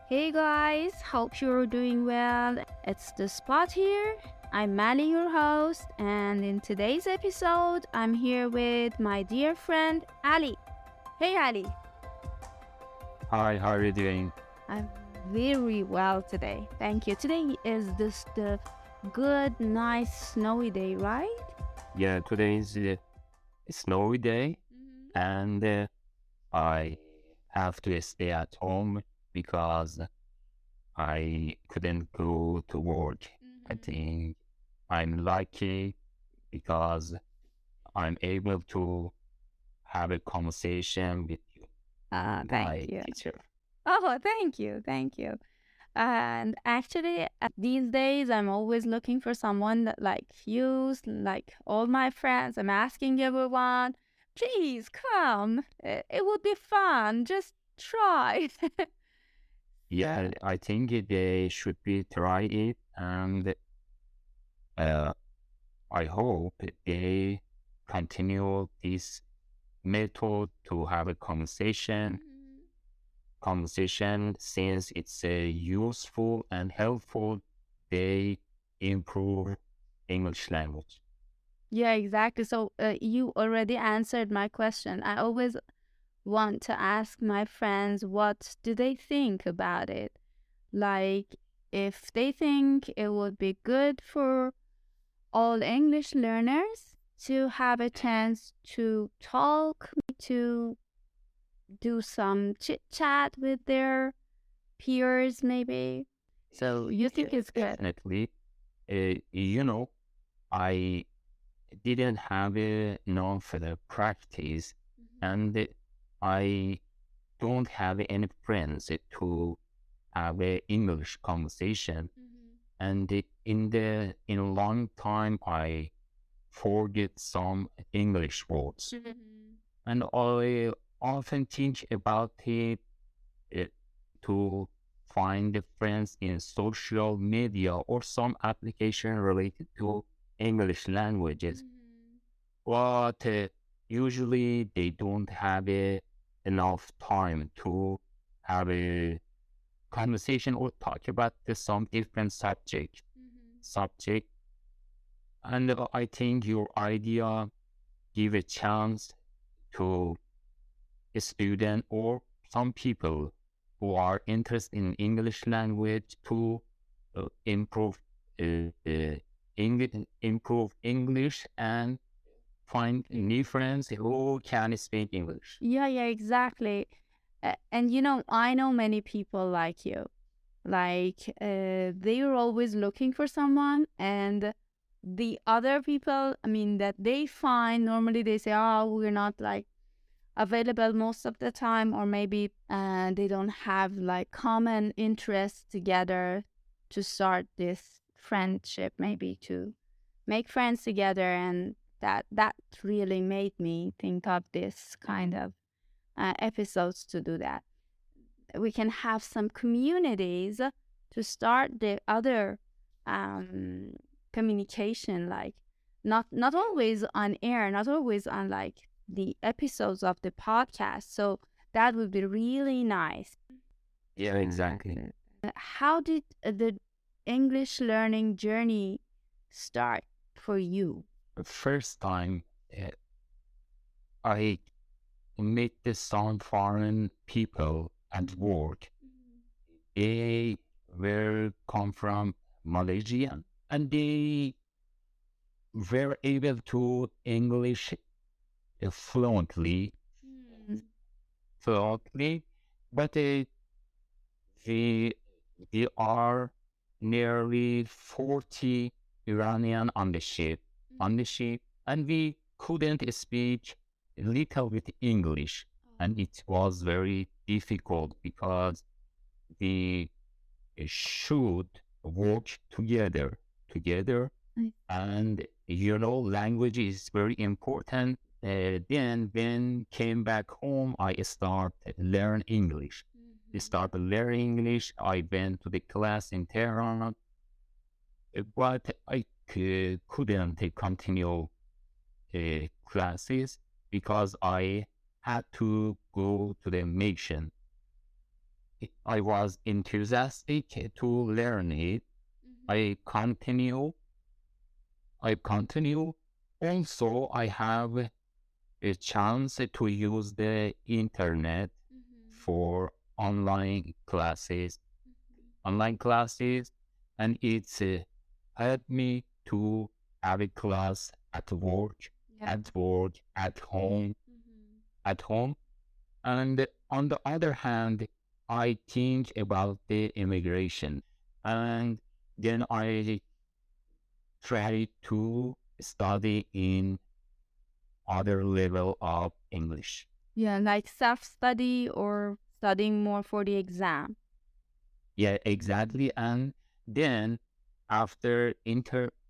Hey guys, hope you're doing well. It's the spot here. I'm Mali, your host, and in today's episode, I'm here with my dear friend Ali. Hey Ali, Hi, how are you doing? I'm very well today. Thank you. Today is the good, nice, snowy day, right? Yeah, today is a snowy day, and I have to stay at home because I couldn't go to work. I think I'm lucky because I'm able to have a conversation with you, Thank my you. teacher. Oh, thank you. And actually, these days, I'm always looking for someone that like you, like all my friends. I'm asking everyone, please come. It would be fun. Just try. Yeah, I think they should be try it, and uh, I hope they continue this method to have a conversation since it's useful and helpful. They improve English language. Yeah, exactly. So you already answered my question. I always want to ask my friends what do they think about it. Like if they think it would be good for all English learners to have a chance to talk, to do some chit chat with their peers, maybe. So you think Yeah, it's good? definitely. You know, I didn't have enough practice, and I don't have any friends to have a English conversation. And in a long time, I forget some English words. And I often think about it to find the friends in social media or some application related to English languages. But usually they don't have enough time to have a conversation or talk about some different subject. And I think your idea give a chance to a student or some people who are interested in English language to improve improve English and find new friends who can speak English. Yeah, exactly. And I know many people like you. Like they are always looking for someone, and the other people, I mean, that they find normally they say, "Oh, we're not like available most of the time," or maybe they don't have like common interests together to start this friendship, maybe to make friends together. And that really made me think of this kind of episodes to do that. We can have some communities to start the other um, communication, like not always on air, not always on like the episodes of the podcast. So that would be really nice. Yeah, exactly. How did the English learning journey start for you? The first time uh, I met some foreign people at work, they were come from Malaysia and they were able to English fluently, Mm. fluently, but we we are nearly 40 Iranian on the ship, and we couldn't speak little bit English, and it was very difficult because we should work together, I- and language is very important. Then when came back home, I started learn English. Started learning English. I went to the class in Tehran, but I couldn't continue classes because I had to go to the mission. I was enthusiastic to learn it. I continue. I continue. Also, I have a chance to use the internet for online classes, online classes, and it's helped me to have a class at work, Yeah. at home. And on the other hand, I think about the immigration, and then I try to study in other level of English. Yeah, like self-study or studying more for the exam. Yeah, exactly. And then after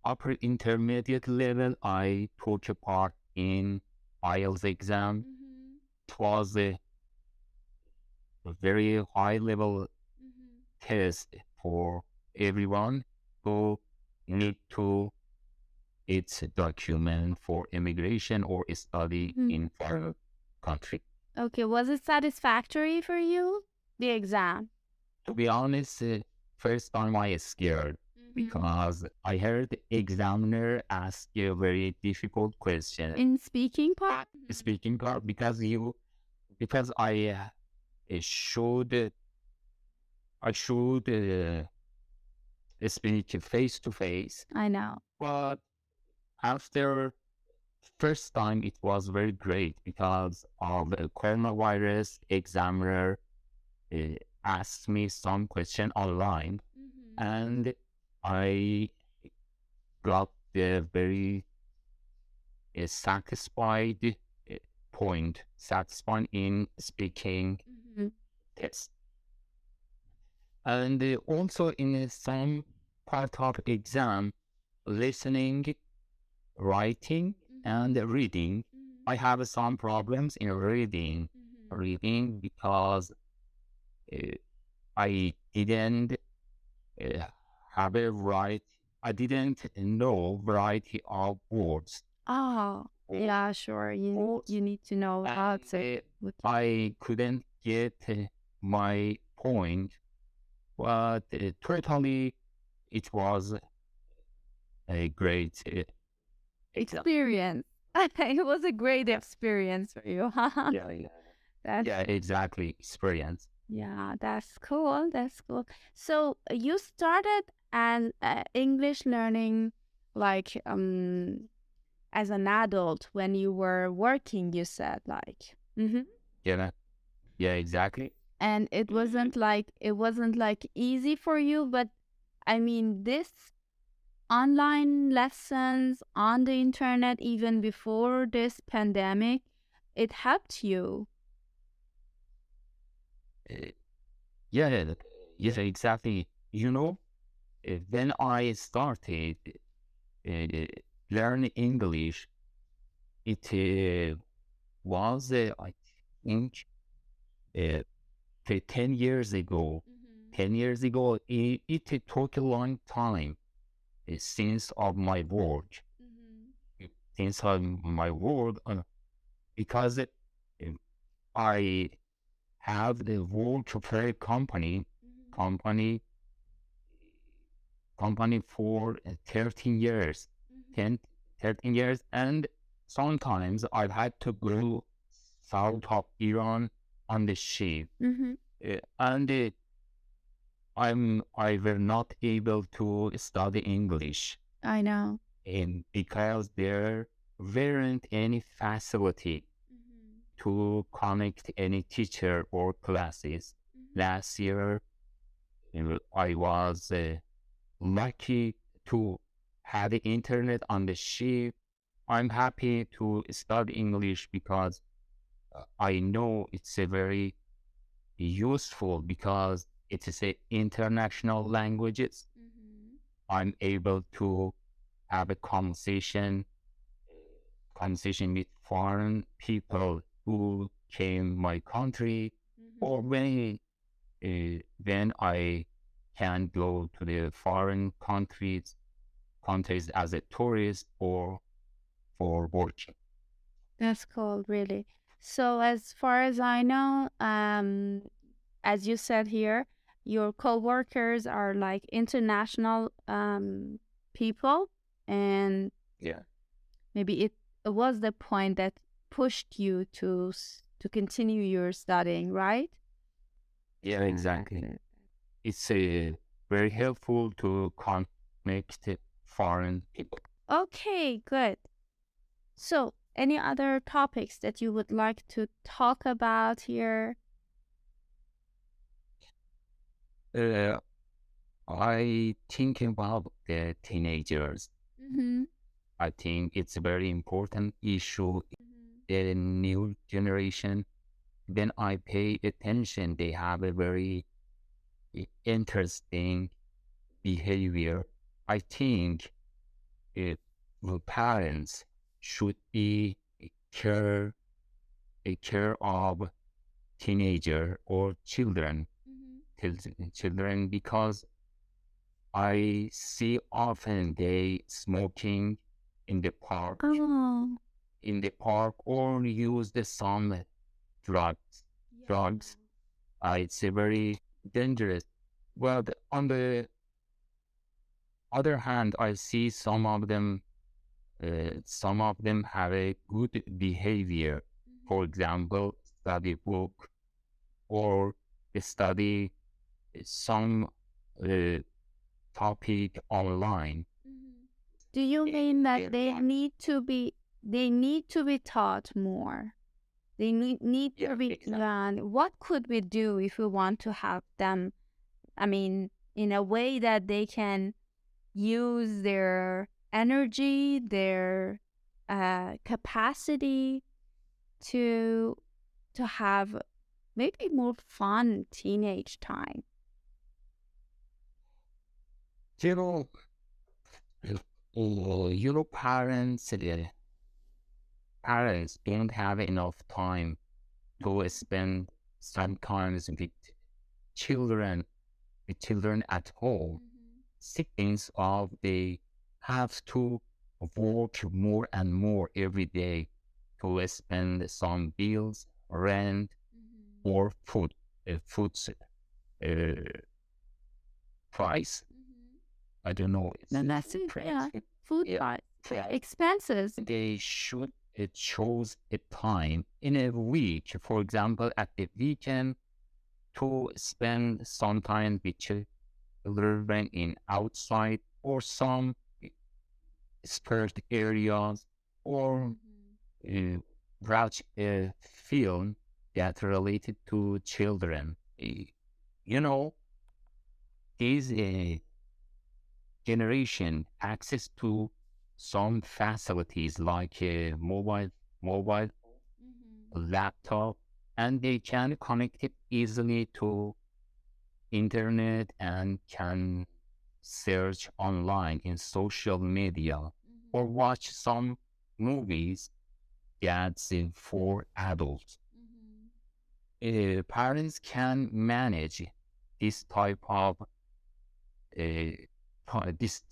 upper intermediate level, I took a part in IELTS exam. It was a very high level test for everyone who need to its document for immigration or study in foreign country. Okay, was it satisfactory for you, the exam? To be honest, first time I scared because I heard the examiner ask a very difficult question. In speaking part? Speaking part because should I should speak face to face, I know. but after first time it was very great because of the coronavirus. Examiner uh, asked me some question online, and I got the very satisfied satisfied in speaking test. And also in some part of exam, listening, writing, and reading, I have some problems in reading because uh, I didn't uh, have a right. I didn't know variety of words. Oh, yeah, sure. You need to know how to. I couldn't get my point, but totally it was a great exam. Experience. It was a great experience for you. Yeah, yeah. That's Yeah, exactly. Experience. yeah, that's cool. That's cool. So you started an English learning like as an adult when you were working, you said like. Yeah, yeah, exactly. And it wasn't like easy for you, but I mean this online lessons on the internet even before this pandemic, it helped you. Uh, yeah, yes, exactly. You know, when I started uh, learn English, it was, I think, uh, 10 years ago. 10 years ago, it took a long time since of my work. Since of my work, because uh, I have the work for a company, company for 13 years, 10, 13 years. And sometimes I've had to go south of Iran on the ship. And I were not able to study English. I know. And because there weren't any facility to connect any teacher or classes. Last year, I was lucky to have the internet on the ship. I'm happy to study English because I know it's a very useful because it is a international languages. I'm able to have a conversation with foreign people who came my country, or when I can go to the foreign countries as a tourist or for working. That's cool, really. So as far as I know, as you said here, your coworkers are like international people, and Yeah. maybe it was the point that pushed you to continue your studying, right? Yeah, exactly. It's very helpful to connect foreign people. Okay, good. So, any other topics that you would like to talk about here? Uh, I think about the teenagers. Mm-hmm. I think it's a very important issue. The new generation, when I pay attention, they have a very interesting behavior. I think it, the parents should be care care of teenager or children, children, because I see often they smoking in the park, Oh, or use the some drugs. Drugs. It's a very dangerous. Well, on the other hand, I see some of them. Some of them have a good behavior. For example, study book or study some uh, topic online. do you mean that Yeah, they need to be taught more? They need to be exactly. learned. What could we do if we want to help them? I mean, in a way that they can use their energy, their capacity to have maybe more fun teenage time. You know, parents don't have enough time to spend sometimes children with children at home. Since of they have to work more and more every day to spend some bills, rent, or food uh, price. I don't know. No, that's it. Price. Yeah, food Yeah, price, price. expenses. They should choose a time in a week, for example, at the weekend, to spend some time with children in outside or some spurt areas, or watch a film that related to children. You know, this generation access to some facilities like mobile laptop, and they can connect it easily to internet and can search online in social media or watch some movies that's for adults. Parents can manage this type of this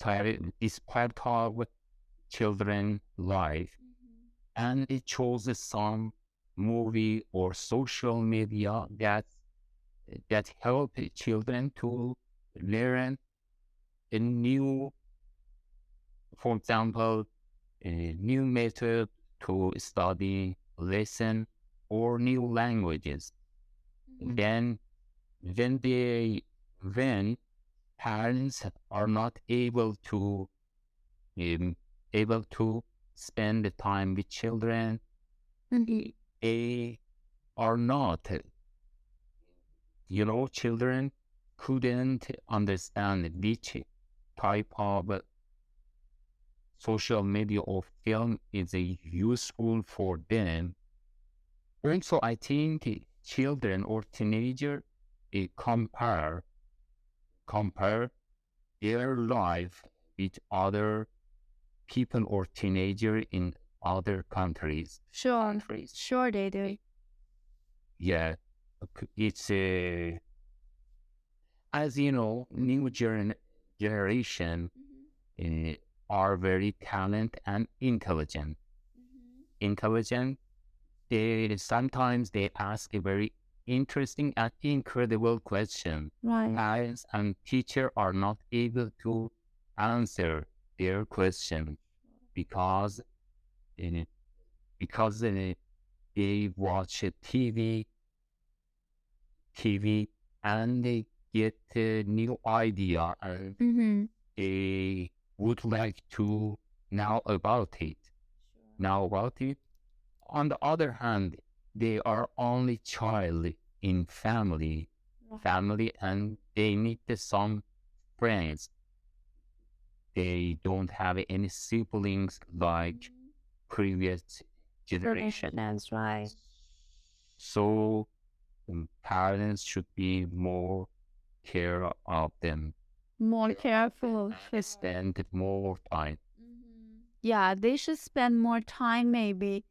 part of children life, and it chooses some movie or social media that help children to learn a new, for example, a new method to study, lesson, or new languages. Then, when they when parents are not um, able to spend the time with children, they are not, children couldn't understand which type of social media or film is useful for them. Also, I think children or teenager compare their life with other people or teenager in other countries. Sure, sure they do. Yeah, it's as you know, new generation uh, are very talented and intelligent. Intelligent. They sometimes they ask a very interesting and incredible question. Right. Parents and teacher are not able to answer their question because uh, they watch a TV, and they get a new idea and Mm-hmm. they would like to know about it. Know about it. On the other hand, they are only child in family, and they need some friends. They don't have any siblings like previous generation. That's right. So parents should be more care of them, More careful. spend more time. Yeah, they should spend more time maybe.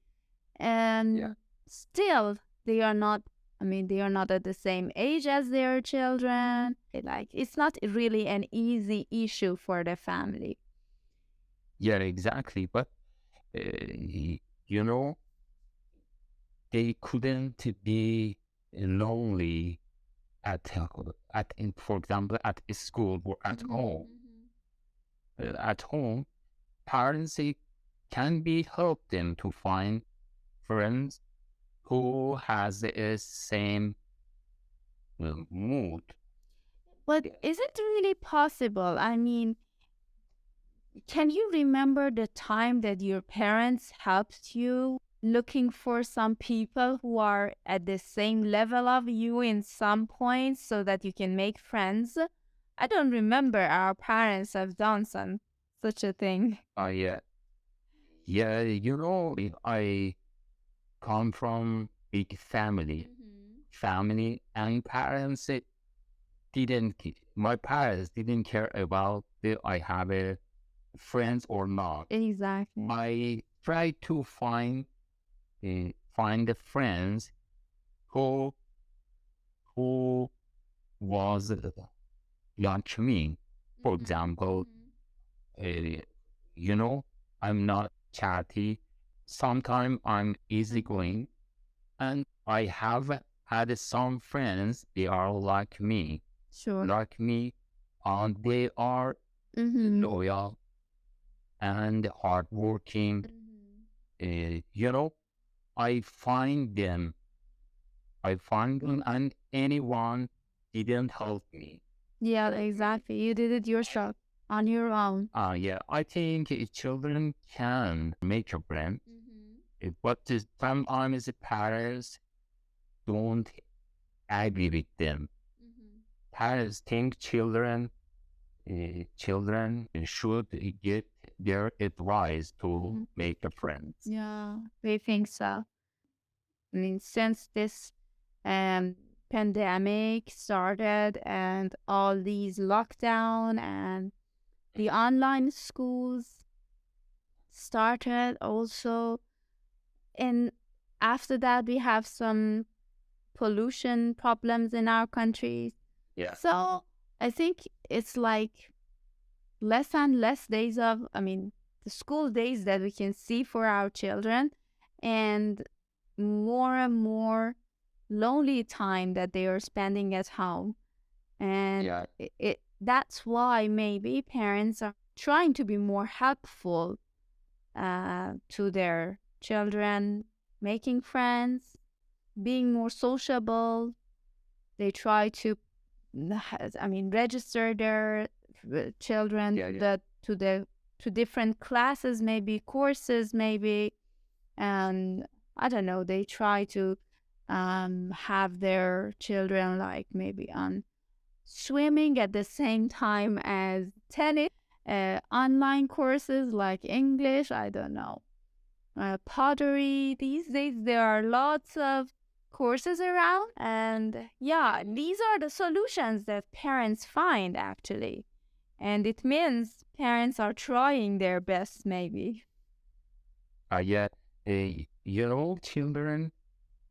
And Yeah. still, they are not, I mean, they are not at the same age as their children. Like, it's not really an easy issue for the family. Yeah, exactly. But you know, they couldn't be lonely for example, at school or at home. At home, parents can be help them to find friends who has the same mood. But is it really possible? I mean, can you remember the time that your parents helped you looking for some people who are at the same level of you in some points so that you can make friends? I don't remember our parents have done such a thing. I Yeah, I come from big family, and parents my parents didn't care about if I have a friends or not. Exactly. I try to find the friends who who was like me. For example, uh, I'm not chatty. Sometimes I'm easygoing, and I have had some friends. They are Sure. like me, and they are loyal and hardworking. You know, I find them. And anyone didn't help me. Yeah, exactly. You did it yourself on your own. Yeah, I think children can make a friend, but sometimes the parents don't agree with them. Parents think children should get their advice to make a friend. Yeah, we think so. I mean, since this um, pandemic started and all these lockdown and the online schools started also, and after that we have some pollution problems in our country. Yeah. So I think it's like less and less days of, I mean, the school days that we can see for our children, and more and more lonely time that they are spending at home. And Yeah. that's why maybe parents are trying to be more helpful to their children, making friends, being more sociable. They try to, I mean, register their children to different classes, maybe courses, maybe, and I don't know. They try to have their children like maybe on swimming at the same time as tennis, online courses like English. I don't know, pottery. These days there are lots of courses around, and yeah, these are the solutions that parents find actually, and it means parents are trying their best maybe. Yeah. Children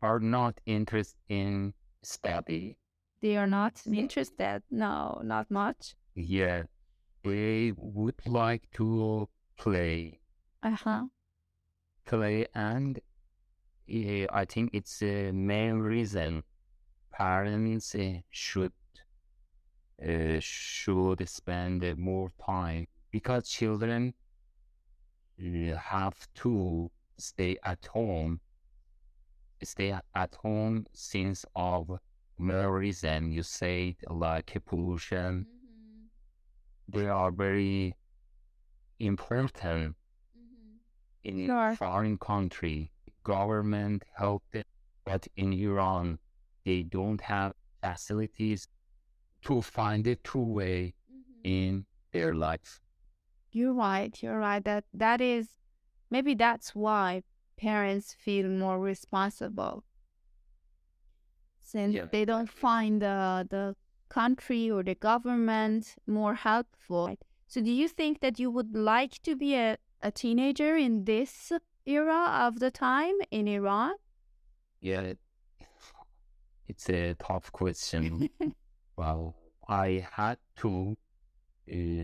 are not interested in study. They are not interested. No, not much. Yeah, they would like to play, Uh-huh. and I think it's the main reason parents should spend more time because children have to stay at home, since of more reason. You say like pollution, they are very important in Sure. foreign country. Government help them, but in Iran, they don't have facilities to find a true way in their life. You're right. You're right. That is maybe that's why parents feel more responsible since Yeah. they don't find the country or the government more helpful. So do you think that you would like to be a teenager in this era of the time in Iran? Yeah, it's a tough question. Well, I had to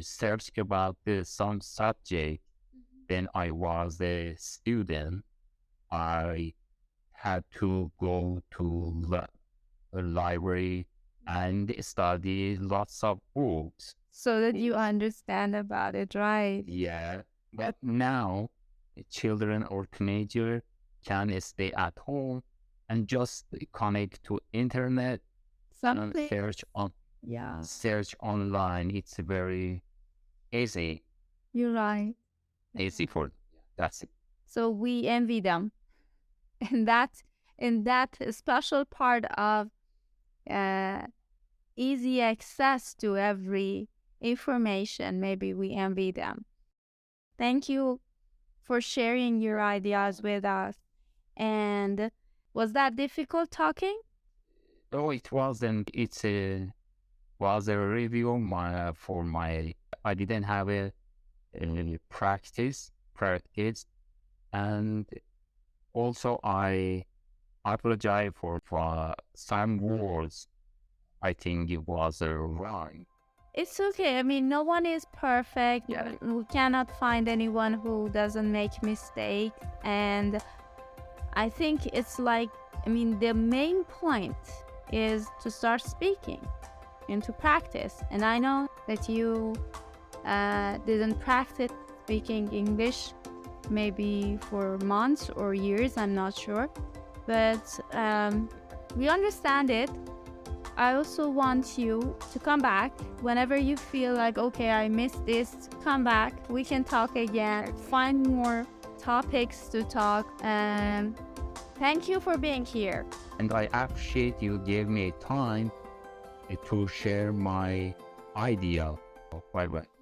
search about some subject when I was a student. I had to go to a library and study lots of books. So that you understand about it, right? Yeah, but now children or teenager can stay at home and just connect to internet and Something. Yeah, search online. It's very easy, you're right. easy for that's it. So we envy them. And that special part of uh, easy access to every information, maybe we envy them. Thank you for sharing your ideas with us. And was that difficult talking? Oh, it wasn't. It's a was a review for my. I didn't have a practice, and also I apologize for some words. I think it was wrong. It's okay. I mean, no one is perfect. Yeah. We cannot find anyone who doesn't make mistakes. And I think it's like, I mean, the main point is to start speaking and to practice. And I know that you didn't practice speaking English maybe for months or years, I'm not sure. But we understand it. I also want you to come back whenever you feel like, okay, I missed this, come back. We can talk again, find more topics to talk. And thank you for being here. And I appreciate you gave me time to share my idea. Bye bye.